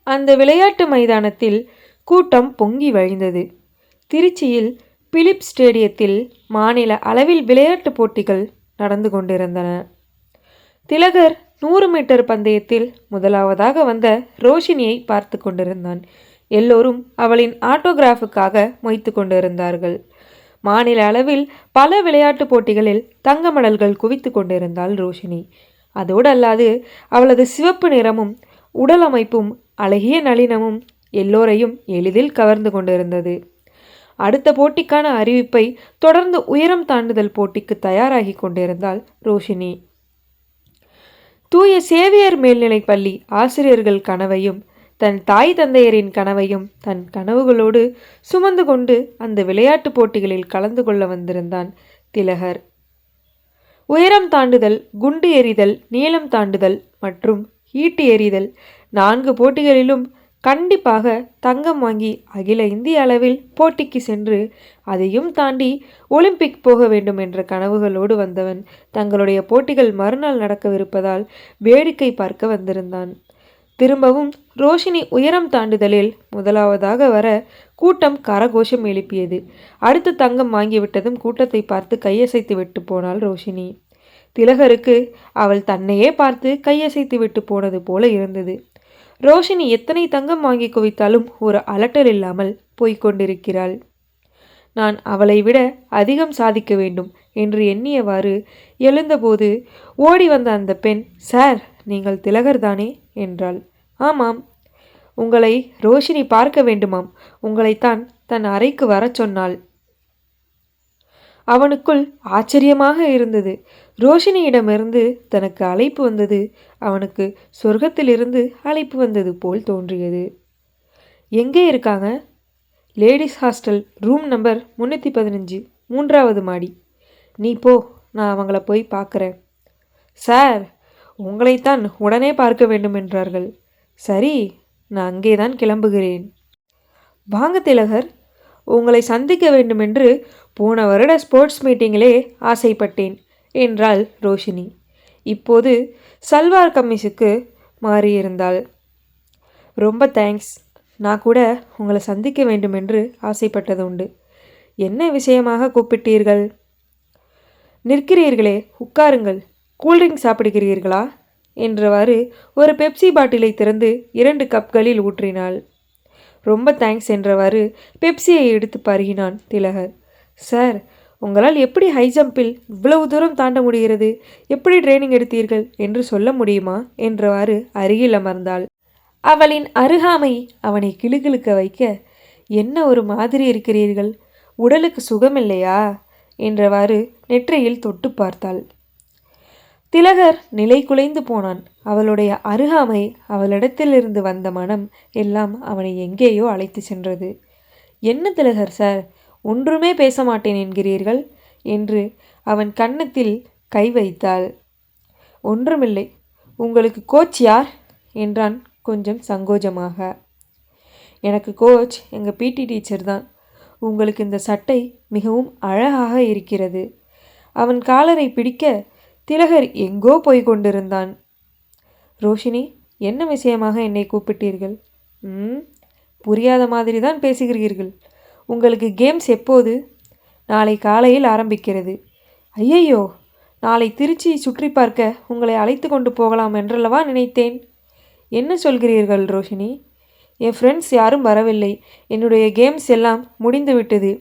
அந்த விளையாட்டு மைதானத்தில் கூட்டம் பொங்கி வழிந்தது. திருச்சியில் பிலிப் ஸ்டேடியத்தில் மாநில அளவில் விளையாட்டுப் போட்டிகள் நடந்து கொண்டிருந்தன. திலகர் 100 மீட்டர் பந்தயத்தில் முதலாவதாக வந்த ரோஷினியை பார்த்து கொண்டிருந்தான். எல்லோரும் அவளின் ஆட்டோகிராஃபுக்காக மொய்த்து கொண்டிருந்தார்கள். மாநில அளவில் பல விளையாட்டுப் போட்டிகளில் தங்க மெடல்கள் குவித்து கொண்டிருந்தாள் ரோஷினி. அதோடு அல்லாது அவளது சிவப்பு நிறமும் உடல் அமைப்பும் அழகிய நளினமும் எல்லோரையும் எளிதில் கவர்ந்து கொண்டிருந்தது. அடுத்த போட்டிக்கான அறிவிப்பை தொடர்ந்து உயரம் தாண்டுதல் போட்டிக்கு தயாராகி கொண்டிருந்தாள் ரோஷினி. தூய சேவியர் மேல்நிலைப் பள்ளி ஆசிரியர்கள் கனவையும் தன் தாய் தந்தையரின் கனவையும் தன் கனவுகளோடு சுமந்து கொண்டு அந்த விளையாட்டுப் போட்டிகளில் கலந்து கொள்ள வந்திருந்தான் திலகர். உயரம் தாண்டுதல், குண்டு எறிதல், நீளம் தாண்டுதல் மற்றும் ஈட்டி எறிதல் 4 போட்டிகளிலும் கண்டிப்பாக தங்கம் வாங்கி அகில இந்திய அளவில் போட்டிக்கு சென்று அதையும் தாண்டி ஒலிம்பிக் போக வேண்டும் என்ற கனவுகளோடு வந்தவன் தங்களுடைய போட்டிகள் மறுநாள் நடக்கவிருப்பதால் வேடிக்கை பார்க்க வந்திருந்தான். திரும்பவும் ரோஷினி உயரம் தாண்டுதலில் முதலாவதாக வர கூட்டம் கரகோஷம் எழுப்பியது. அடுத்து தங்கம் வாங்கிவிட்டதும் கூட்டத்தை பார்த்து கையசைத்து விட்டு போனாள் ரோஷினி. திலகருக்கு அவள் தன்னையே பார்த்து கையசைத்து விட்டு போனது போல இருந்தது. ரோஷினி எத்தனை தங்கம் வாங்கி குவித்தாலும் ஒரு அலட்டல் இல்லாமல் போய்கொண்டிருக்கிறாள். நான் அவளை விட அதிகம் சாதிக்க வேண்டும் என்று எண்ணியவாறு எழுந்தபோது ஓடி வந்த அந்த பெண், சார், நீங்கள் திலகர் தானே என்றாள். ஆமாம். உங்களை ரோஷினி பார்க்க வேண்டுமாம். உங்களைத்தான் தன் அறைக்கு வரச் சொன்னாள். அவனுக்குள் ஆச்சரியமாக இருந்தது. ரோஷினியிடமிருந்து தனக்கு அழைப்பு வந்தது அவனுக்கு சொர்க்கத்திலிருந்து அழைப்பு வந்தது போல் தோன்றியது. எங்கே இருக்காங்க? லேடிஸ் ஹாஸ்டல், ரூம் நம்பர் 315, 3வது மாடி. நீ போ, நான் அவங்கள போய் பார்க்குறேன். சார், உங்களைத்தான் உடனே பார்க்க வேண்டும் என்றார்கள். சரி, நான் அங்கேதான் கிளம்புகிறேன். வாங்க திலகர், உங்களை சந்திக்க வேண்டுமென்று போன வருட ஸ்போர்ட்ஸ் மீட்டிங்கிலே ஆசைப்பட்டேன் என்றாள் ரோஷினி. இப்போது சல்வார் கம்மீஸுக்கு மாறியிருந்தாள். ரொம்ப தேங்க்ஸ். நான் கூட உங்களை சந்திக்க வேண்டுமென்று ஆசைப்பட்டது உண்டு. என்ன விஷயமாக கூப்பிட்டீர்கள்? நிற்கிறீர்களே, உட்காருங்கள். கூல்ட்ரிங்க் சாப்பிடுகிறீர்களா என்றவாறு ஒரு பெப்சி பாட்டிலை திறந்து 2 கப்களில் ஊற்றினாள். ரொம்ப தேங்க்ஸ் என்றவாறு பெப்சியை எடுத்து பருகினான் திலகர். சார், உங்களால் எப்படி ஹை ஜம்பில் இவ்வளவு தூரம் தாண்ட முடிகிறது? எப்படி ட்ரைனிங் எடுத்தீர்கள் என்று சொல்ல முடியுமா என்றவாறு அருகில் அமர்ந்தாள். அவளின் அருகாமை அவனை கிளுகிளுக்க வைக்க, என்ன ஒரு மாதிரி இருக்கிறீர்கள், உடலுக்கு சுகமில்லையா என்றவாறு நெற்றியில் தொட்டு பார்த்தாள். திலகர் நிலை குலைந்து போனான். அவளுடைய அருகாமை, அவளிடத்திலிருந்து வந்த மனம் எல்லாம் அவனை எங்கேயோ அழைத்து சென்றது. என்ன திலகர் சார், ஒன்றுமே பேச மாட்டேன் என்கிறீர்கள் என்று அவன் கன்னத்தில் கை வைத்தாள். ஒன்றுமில்லை. உங்களுக்கு கோச் யார் என்றான் கொஞ்சம் சங்கோஜமாக. எனக்கு கோச் எங்கள் பிடி டீச்சர் தான். உங்களுக்கு இந்த சட்டை மிகவும் அழகாக இருக்கிறது. அவன் காலரை பிடிக்க திலகர் எங்கோ போய் கொண்டிருந்தான். ரோஷினி, என்ன விஷயமாக என்னை கூப்பிட்டீர்கள்? புரியாத மாதிரி தான் பேசுகிறீர்கள். உங்களுக்கு கேம்ஸ் எப்போது? நாளை காலையில் ஆரம்பிக்கிறது. ஐயையோ, நாளை திருச்சி சுற்றி பார்க்க உங்களை அழைத்து கொண்டு போகலாம் என்றல்லவா நினைத்தேன். என்ன சொல்கிறீர்கள் ரோஷினி? என் ஃப்ரெண்ட்ஸ் யாரும் வரவில்லை. என்னுடைய கேம்ஸ் எல்லாம் முடிந்து விட்டது.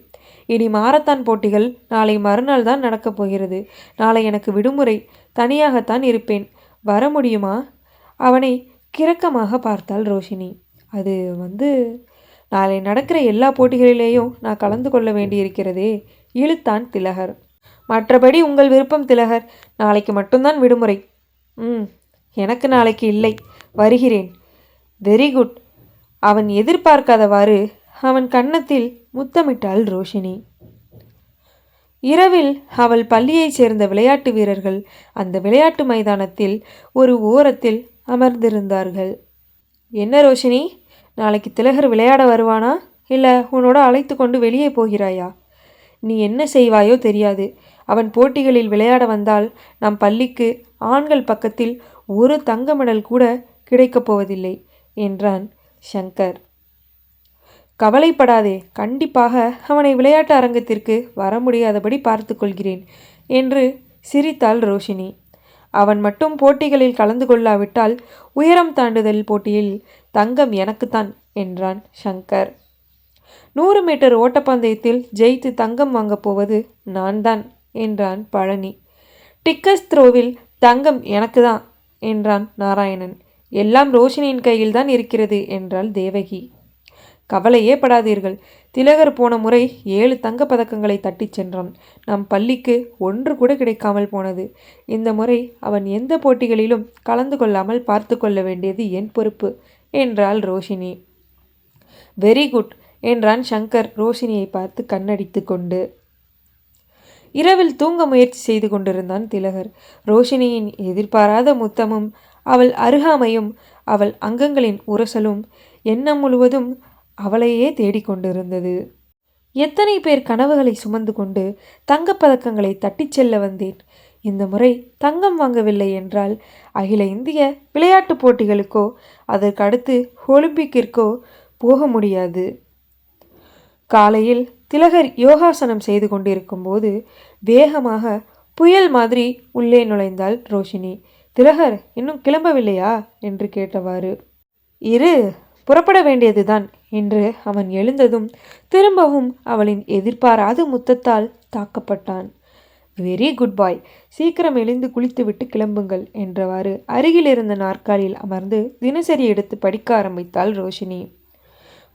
இனி மாரத்தான் போட்டிகள் நாளை மறுநாள் தான் நடக்கப் போகிறது. நாளை எனக்கு விடுமுறை. தனியாகத்தான் இருப்பேன். வர முடியுமா? அவனை கிரக்கமாக பார்த்தாள் ரோஷினி. அது நாளை நடக்கிற எல்லா போட்டிகளிலேயும் நான் கலந்து கொள்ள வேண்டியிருக்கிறதே இழுத்தான் திலகர். மற்றபடி உங்கள் விருப்பம் திலகர். நாளைக்கு மட்டும்தான் விடுமுறை. எனக்கு நாளைக்கு இல்லை. வருகிறேன். Very good. அவன் எதிர்பார்க்காதவாறு அவன் கன்னத்தில் முத்தமிட்டாள் ரோஷினி. இரவில் அவள் பள்ளியைச் சேர்ந்த விளையாட்டு வீரர்கள் அந்த விளையாட்டு மைதானத்தில் ஒரு ஓரத்தில் அமர்ந்திருந்தார்கள். என்ன ரோஷினி, நாளைக்கு திலகர் விளையாட வருவானா, இல்லை உன்னோட அழைத்து கொண்டு வெளியே போகிறாயா? நீ என்ன செய்வாயோ தெரியாது. அவன் போட்டிகளில் விளையாட வந்தால் நம் பள்ளிக்கு ஆண்கள் பக்கத்தில் ஒரு தங்க மெடல் கூட கிடைக்கப் போவதில்லை என்றான் சங்கர். கவலைப்படாதே, கண்டிப்பாக அவனை விளையாட்டு அரங்கத்திற்கு வர முடியாதபடி பார்த்து கொள்கிறேன் என்று சிரித்தாள் ரோஷினி. அவன் மட்டும் போட்டிகளில் கலந்து கொள்ளாவிட்டால் உயரம் தாண்டுதல் போட்டியில் தங்கம் எனக்குத்தான் என்றான் சங்கர். 100 மீட்டர் ஓட்டப்பந்தயத்தில் ஜெயித்து தங்கம் வாங்கப் போவது நான் தான் என்றான் பழனி. டிக்கஸ் த்ரோவில் தங்கம் எனக்கு தான் என்றான் நாராயணன். எல்லாம் ரோஷினியின் கையில்தான் இருக்கிறது என்றாள் தேவகி. கவலையே படாதீர்கள், திலகர் போன முறை 7 தங்கப் பதக்கங்களை தட்டிச் சென்றான். நம் பள்ளிக்கு 1 கூட கிடைக்காமல் போனது. இந்த முறை அவன் எந்த போட்டிகளிலும் கலந்து கொள்ளாமல் பார்த்து கொள்ள வேண்டியது என் பொறுப்பு என்றாள் ரோஷினி. வெரி குட் என்றான் சங்கர் ரோஷினியை பார்த்து கண்ணடித்து கொண்டு. இரவில் தூங்க முயற்சி செய்து கொண்டிருந்தான் திலகர். ரோஷினியின் எதிர்பாராத முத்தமும் அவள் அருகாமையும் அவள் அங்கங்களின் உரசலும் எண்ணம் முழுவதும் அவளையே தேடிக்கொண்டிருந்தது. எத்தனை பேர் கனவுகளை சுமந்து கொண்டு தங்கப்பதக்கங்களை தட்டிச் செல்ல வந்தேன். இந்த முறை தங்கம் வாங்கவில்லை என்றால் அகில இந்திய விளையாட்டுப் போட்டிகளுக்கோ அதற்கு அடுத்து ஒலிம்பிக்கிற்கோ போக முடியாது. காலையில் திலகர் யோகாசனம் செய்து கொண்டிருக்கும் போது வேகமாக புயல் மாதிரி உள்ளே நுழைந்தாள் ரோஷினி. திலகர் இன்னும் கிளம்பவில்லையா என்று கேட்டவாறு. இரு, புறப்பட வேண்டியதுதான் என்று அவன் எழுந்ததும் திரும்பவும் அவளின் எதிர்பாராத முத்தத்தால் தாக்கப்பட்டான். வெரி குட் பாய், சீக்கிரம் எழுந்து குளித்துவிட்டு கிளம்புங்கள் என்றவாறு அருகில் இருந்த நாற்காலியில் அமர்ந்து தினசரி எடுத்து படிக்க ஆரம்பித்தாள் ரோஷினி.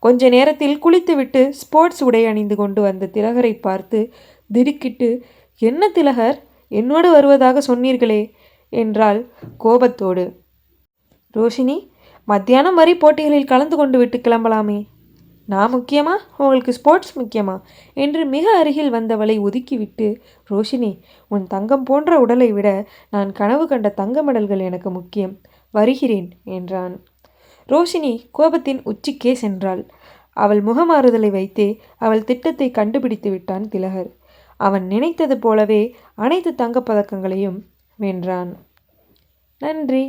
கொஞ்ச நேரத்தில் குளித்துவிட்டு ஸ்போர்ட்ஸ் உடை அணிந்து கொண்டு வந்த திலகரை பார்த்து திடுக்கிட்டு, என்ன திலகர், என்னோடு வருவதாக சொன்னீர்களே என்றாள் கோபத்தோடு. ரோஷினி, மத்தியானம் வரை போட்டிகளில் கலந்து கொண்டு விட்டு கிளம்பலாமே. நான் முக்கியமா, உங்களுக்கு ஸ்போர்ட்ஸ் முக்கியமா என்று மிக அருகில் வந்தவளை ஒதுக்கிவிட்டு, ரோஷினி, உன் தங்கம் போன்ற உடலை விட நான் கனவு கண்ட தங்க மெடல்கள் எனக்கு முக்கியம், வருகிறேன் என்றான். ரோஷினி கோபத்தின் உச்சிக்கே சென்றாள். அவள் முகமாறுதலை வைத்தே அவள் திட்டத்தை கண்டுபிடித்து விட்டான் திலகர். அவன் நினைத்தது போலவே அனைத்து தங்கப்பதக்கங்களையும் வென்றான். நன்றி.